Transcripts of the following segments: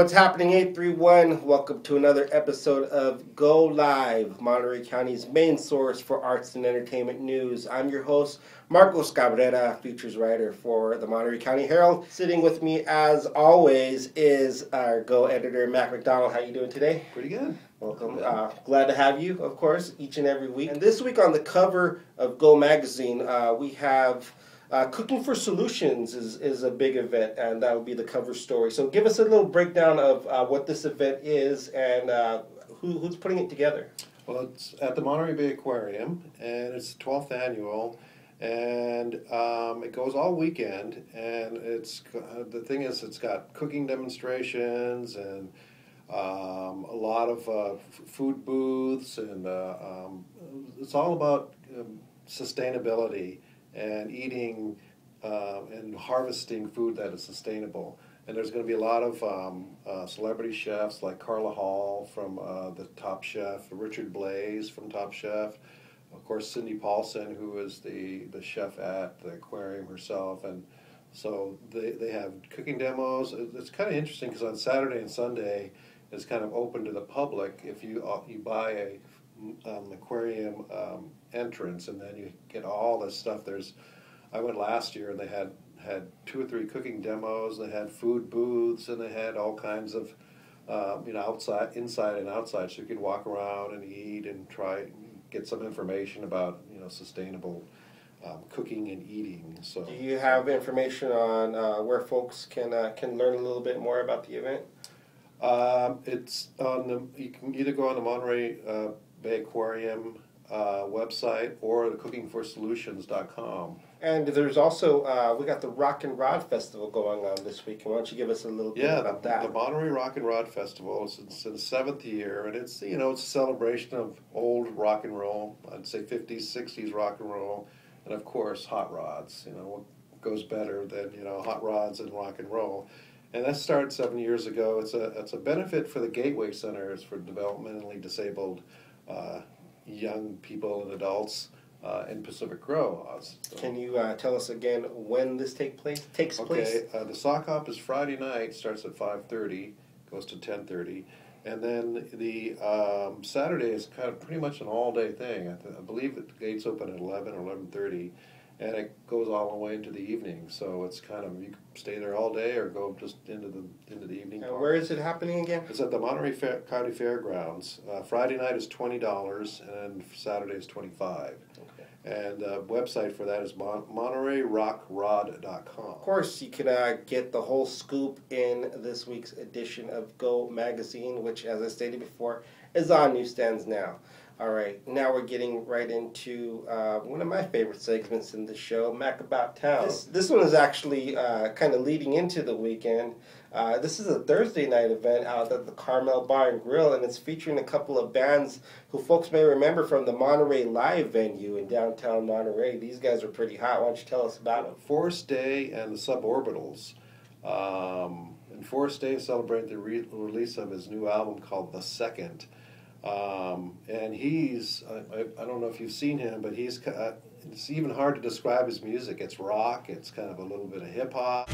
What's happening, 831? Welcome to another episode of Go Live, Monterey County's main source for arts and entertainment news. I'm your host, Marcos Cabrera, features writer for the Monterey County Herald. Sitting with me, as always, is our Go editor, Mac McDonald. How you doing today? Pretty good. Welcome. Glad to have you, of course, each and every week. And this week on the cover of Go Magazine, we have Cooking for Solutions is a big event, and that will be the cover story. So give us a little breakdown of what this event is and who's putting it together. Well, it's at the Monterey Bay Aquarium, and it's the 12th annual, and it goes all weekend, and the thing is, it's got cooking demonstrations and a lot of food booths, and it's all about sustainability and eating and harvesting food that is sustainable. And there's going to be a lot of celebrity chefs like Carla Hall from the Top Chef, Richard Blaze from Top Chef, of course Cindy Paulson, who is the chef at the aquarium herself. And so they have cooking demos. It's kind of interesting because on Saturday and Sunday it's kind of open to the public. If you buy a aquarium entrance, and then you get all this stuff. I went last year, and they had 2 or 3 cooking demos. They had food booths, and they had all kinds of outside, inside, and outside. So you could walk around and eat and get some information about sustainable cooking and eating. So, do you have information on where folks can learn a little bit more about the event? It's on you can either go on the Monterey Bay Aquarium website or the cookingforsolutions.com. And there's also, we got the Rock and Rod Festival going on this week. Why don't you give us a little bit about that? The Monterey Rock and Rod Festival is in the 7th year, and it's it's a celebration of old rock and roll. I'd say 50s, 60s rock and roll, and of course hot rods. What goes better than hot rods and rock and roll? And that started 7 years ago. It's a benefit for the Gateway Centers for developmentally disabled young people and adults in Pacific Grove. Can you tell us again when this takes place? The sock hop is Friday night, starts at 5:30, goes to 10:30, and then the Saturday is kind of pretty much an all-day thing. I believe that the gates open at 11 or 11:30, and it goes all the way into the evening. So it's kind of, you can stay there all day or go just into the evening. And where is it happening again? It's at the Monterey County Fairgrounds. Friday night is $20, and Saturday is $25. Okay. And the website for that is MontereyRockRod.com. Of course, you can get the whole scoop in this week's edition of Go Magazine, which, as I stated before, is on newsstands now. All right, now we're getting right into one of my favorite segments in the show, Mac About Town. This one is actually kind of leading into the weekend. This is a Thursday night event out at the Carmel Bar and Grill, and it's featuring a couple of bands who folks may remember from the Monterey Live venue in downtown Monterey. These guys are pretty hot. Why don't you tell us about them? Forrest Day and the Suborbitals. And Forrest Day celebrated the release of his new album called The Second. And he's, I don't know if you've seen him, but it's even hard to describe his music. It's rock, it's kind of a little bit of hip hop.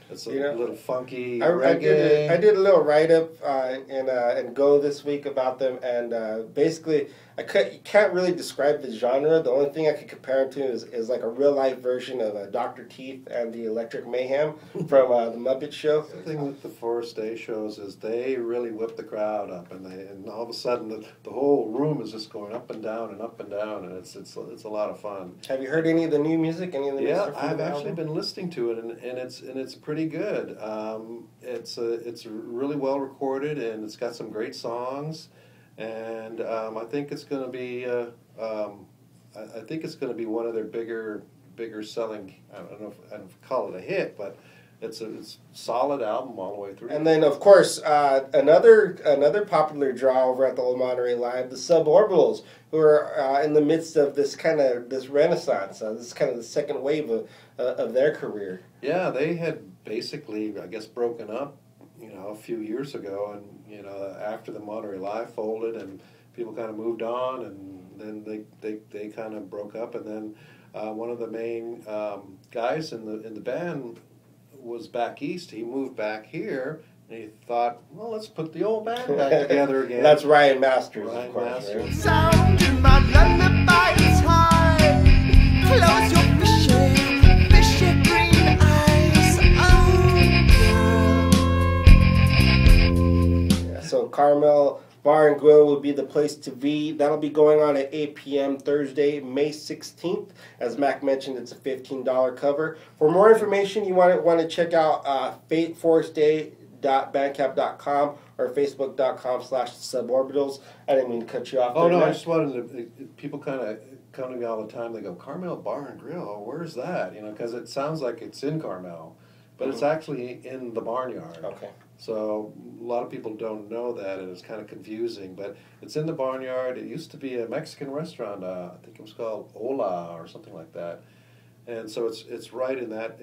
It's a little funky reggae. I did a little write-up in Go this week about them, and basically, you can't really describe the genre. The only thing I could compare it to is like a real-life version of Dr. Teeth and the Electric Mayhem from the Muppet Show. The thing with the Forrest Day shows is they really whip the crowd up, and all of a sudden the whole room is just going up and down, and it's a lot of fun. Have you heard any of the new music? Any of the music? Yeah, I've actually been listening to it, and it's pretty good. It's really well recorded, and it's got some great songs, and I think it's going to be I think it's going to be one of their bigger selling. I don't know if I'd call it a hit, but it's a solid album all the way through. And then, of course, another popular draw over at the Old Monterey Live, the Suborbitals, who are in the midst of this renaissance. This is kind of the second wave of their career. Yeah, they had basically, I guess, broken up, a few years ago, and after the Monterey Live folded and people kind of moved on, and then they kind of broke up, and then one of the main guys in the band was back east. He moved back here, and he thought, well, let's put the old band back together again. That's Ryan Masters, Ryan of course. Masters. Right? Sound in my lullaby is high. Close your fishy green eyes. Oh, girl. Yeah, so Carmel Bar and Grill will be the place to be. That'll be going on at 8 p.m. Thursday, May 16th. As Mac mentioned, it's a $15 cover. For more information, you want to check out forestday.bandcamp.com or facebook.com/suborbitals. I didn't mean to cut you off. Oh, no, Mac. I just wanted to, people kind of come to me all the time. They go, Carmel Bar and Grill, where's that? Because it sounds like it's in Carmel, but it's actually in the barnyard. Okay. So a lot of people don't know that, and it's kind of confusing, but it's in the barnyard. It used to be a Mexican restaurant. I think it was called Ola or something like that. And so it's right in that.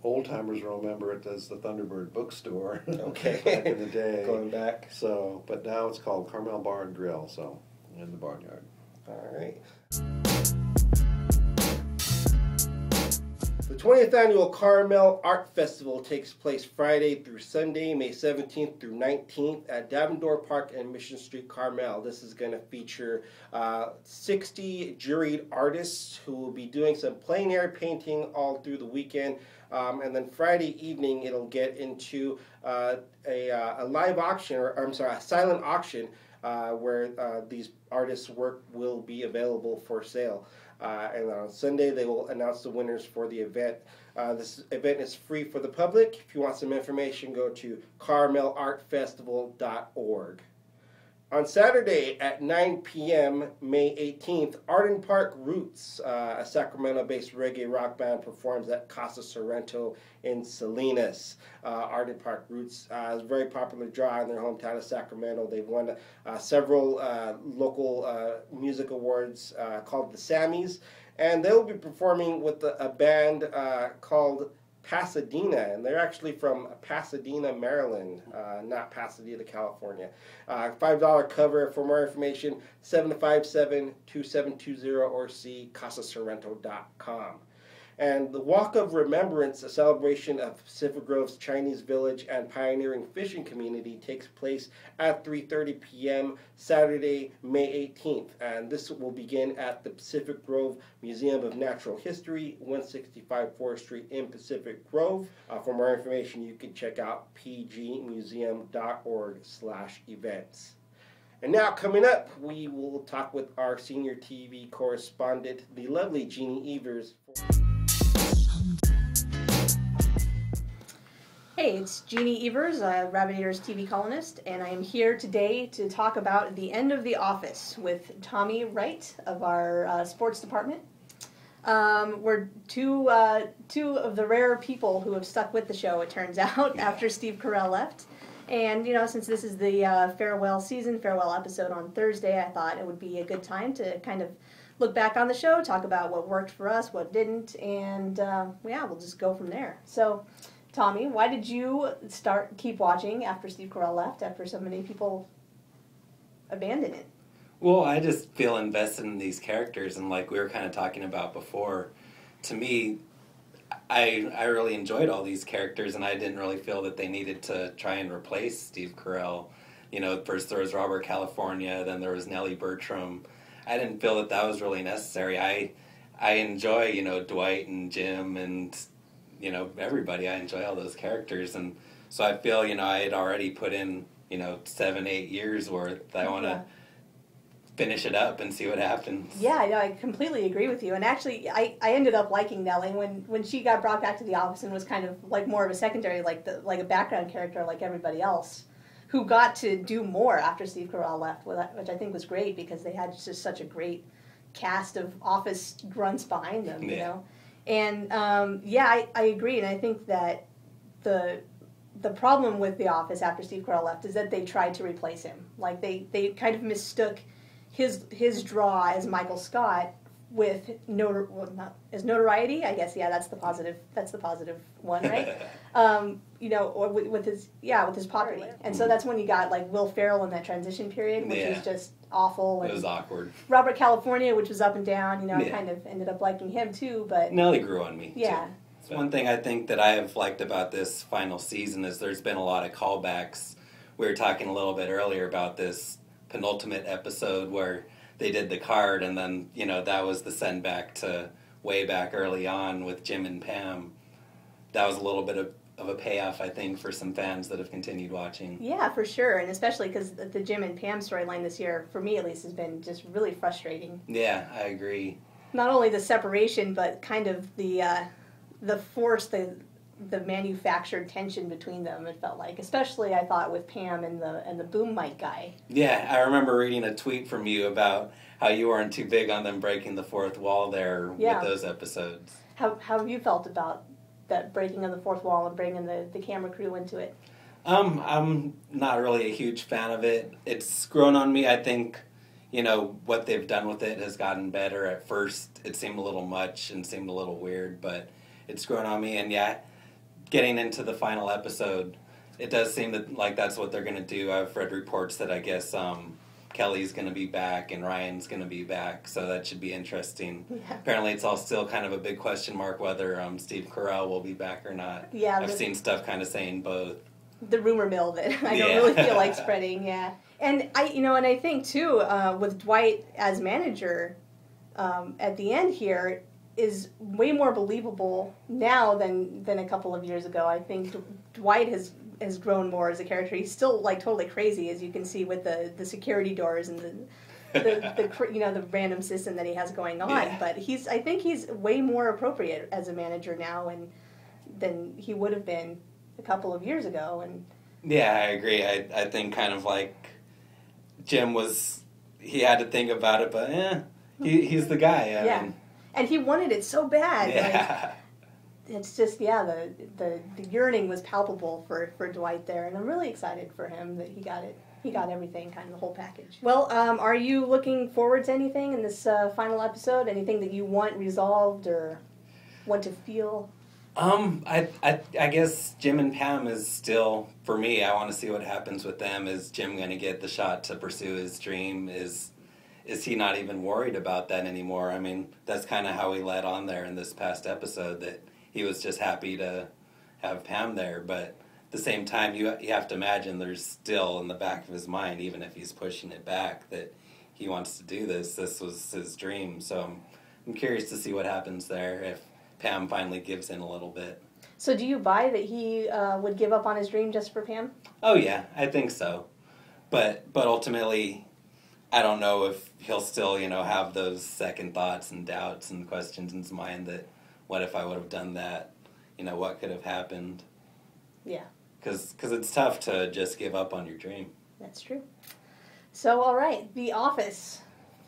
Old-timers remember it as the Thunderbird bookstore. Okay. Back in the day. Going back. So, but now it's called Carmel Bar and Grill, so in the barnyard. All right. The 20th Annual Carmel Art Festival takes place Friday through Sunday, May 17th through 19th at Davendor Park and Mission Street, Carmel. This is going to feature 60 juried artists who will be doing some plein air painting all through the weekend. And then Friday evening, it'll get into a live auction, a silent auction, where these artists' work will be available for sale. And on Sunday, they will announce the winners for the event. This event is free for the public. If you want some information, go to carmelartfestival.org. On Saturday at 9 p.m., May 18th, Arden Park Roots, a Sacramento-based reggae rock band, performs at Casa Sorrento in Salinas. Arden Park Roots is a very popular draw in their hometown of Sacramento. They've won several local music awards called the Sammys, and they'll be performing with a band called Pasadena, and they're actually from Pasadena, Maryland, not Pasadena, California. $5 cover. For more information, 757-2720 or see casasorrento.com. And the Walk of Remembrance, a celebration of Pacific Grove's Chinese village and pioneering fishing community, takes place at 3:30 p.m. Saturday, May 18th. And this will begin at the Pacific Grove Museum of Natural History, 165 4th Street in Pacific Grove. For more information, you can check out pgmuseum.org/events. And now, coming up, we will talk with our senior TV correspondent, the lovely Jeannie Evers. Hey, it's Jeannie Evers, a Rabbit Eaters TV columnist, and I am here today to talk about the end of The Office with Tommy Wright of our sports department. We're two of the rare people who have stuck with the show, it turns out, after Steve Carell left. And, since this is the farewell episode on Thursday, I thought it would be a good time to kind of look back on the show, talk about what worked for us, what didn't, and we'll just go from there. So, Tommy, why did you keep watching after Steve Carell left, after so many people abandoned it? Well, I just feel invested in these characters, and like we were kind of talking about before, to me, I really enjoyed all these characters, and I didn't really feel that they needed to try and replace Steve Carell. First there was Robert California, then there was Nellie Bertram. I didn't feel that was really necessary. I enjoy, Dwight and Jim and everybody. I enjoy all those characters, and so I feel, I had already put in, 7-8 years worth. I want to finish it up and see what happens. Yeah, I completely agree with you. And actually, I ended up liking Nellie when she got brought back to the office and was kind of like more of a secondary, like a background character like everybody else, who got to do more after Steve Carell left, which I think was great because they had just such a great cast of office grunts behind them, And I agree, and I think that the problem with The Office after Steve Carell left is that they tried to replace him. Like they kind of mistook his draw as Michael Scott with notoriety, I guess. Yeah, that's the positive. That's the positive one, right? Or with his popularity, and so that's when you got like Will Ferrell in that transition period, which was just awful. And it was awkward. Robert California, which was up and down. I Yeah. kind of ended up liking him too, but Nelly grew on me. Yeah. Too. So one thing I think that I have liked about this final season is there's been a lot of callbacks. We were talking a little bit earlier about this penultimate episode where they did the card, and then that was the send back to way back early on with Jim and Pam. That was a little bit of a payoff, I think, for some fans that have continued watching. Yeah, for sure, and especially because the Jim and Pam storyline this year, for me at least, has been just really frustrating. Yeah, I agree. Not only the separation, but kind of the force, the manufactured tension between them. It felt like, especially I thought with Pam and the boom mic guy. Yeah, I remember reading a tweet from you about how you weren't too big on them breaking the fourth wall there with those episodes. How have you felt about that breaking of the fourth wall and bringing the camera crew into it? I'm not really a huge fan of it. It's grown on me. I think, what they've done with it has gotten better. At first, it seemed a little much and seemed a little weird, but it's grown on me. And yeah, getting into the final episode, it does seem that like that's what they're going to do. I've read reports that I guess Kelly's going to be back and Ryan's going to be back, so that should be interesting. Yeah. Apparently it's all still kind of a big question mark whether Steve Carell will be back or not. Yeah, I've seen stuff kind of saying both. The rumor mill that I don't really feel like spreading, yeah. And I think too, with Dwight as manager, at the end here, is way more believable now than a couple of years ago. I think Dwight has grown more as a character. He's still like totally crazy, as you can see with the security doors and the random system that he has going on. Yeah. But I think he's way more appropriate as a manager now than he would have been a couple of years ago. And yeah, I agree. I think kind of like Jim he had to think about it, but he's the guy. I mean, and he wanted it so bad. Yeah. Like, it's just, the yearning was palpable for Dwight there, and I'm really excited for him that he got it. He got everything, kind of the whole package. Well, are you looking forward to anything in this final episode? Anything that you want resolved or want to feel? I guess Jim and Pam is still, for me, I want to see what happens with them. Is Jim going to get the shot to pursue his dream? Is he not even worried about that anymore? I mean, that's kind of how he led on there in this past episode, that he was just happy to have Pam there. But at the same time, you have to imagine there's still in the back of his mind, even if he's pushing it back, that he wants to do this. This was his dream. So I'm curious to see what happens there if Pam finally gives in a little bit. So do you buy that he would give up on his dream just for Pam? Oh, yeah, I think so. But ultimately, I don't know if he'll still, have those second thoughts and doubts and questions in his mind that, what if I would have done that? What could have happened? Yeah. Because it's tough to just give up on your dream. That's true. So, all right, The Office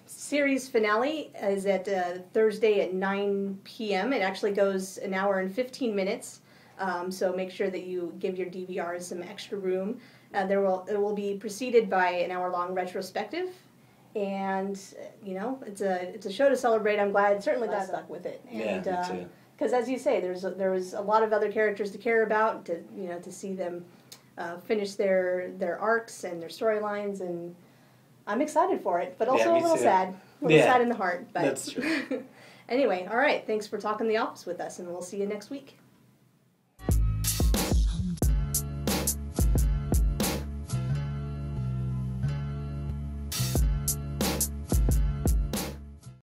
series finale is at Thursday at 9 p.m. It actually goes an hour and 15 minutes, so make sure that you give your DVRs some extra room. It will be preceded by an hour-long retrospective. And it's a show to celebrate. I'm certainly glad I stuck with it. And, yeah, me too. Because as you say, there was a lot of other characters to care about, to see them finish their arcs and their storylines, and I'm excited for it. But also a little sad, sad in the heart. But that's true. Anyway, all right. Thanks for talking The Office with us, and we'll see you next week.